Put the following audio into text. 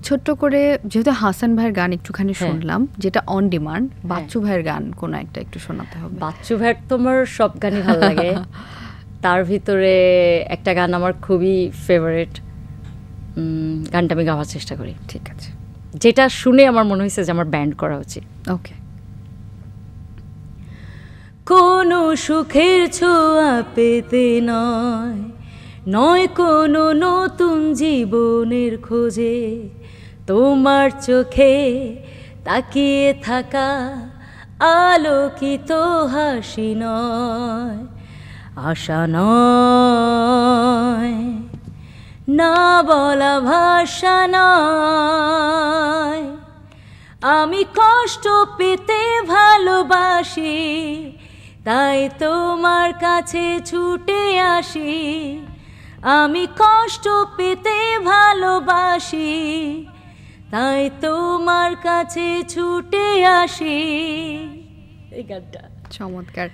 ছোট্ট করে যেহেতু হাসান ভাইয়ের গান একটুখানি শুনলাম, যেটা অন ডিমান্ড, বাচ্চু ভাইয়ের গান কোনো একটা একটু শোনাতে হবে। বাচ্চু ভাইয়ের তোমার সব গানই ভালো লাগে, তার ভিতরে একটা গান আমার খুবই ফেভারিট, গানটা আমি গাওয়ার চেষ্টা করি। ঠিক আছে, যেটা শুনে আমার মনে হয়েছে যে আমার ব্যান্ড করা উচিত। ওকে। কোনো সুখের ছোঁয়া পেতে নয়, নয় কোনো নতুন জীবনের খোঁজে, তোমার চোখে তাকিয়ে থাকা আলোকিত হাসি নয়, আশা নয়, না বলা ভাষা নয়, আমি কষ্ট পেতে ভালোবাসি, তাই তোমার কাছে ছুটে আসি, আমি কষ্ট পেতে ভালোবাসি, তাই তোমার কাছে ছুটে আসি। এই গানটা চমৎকার।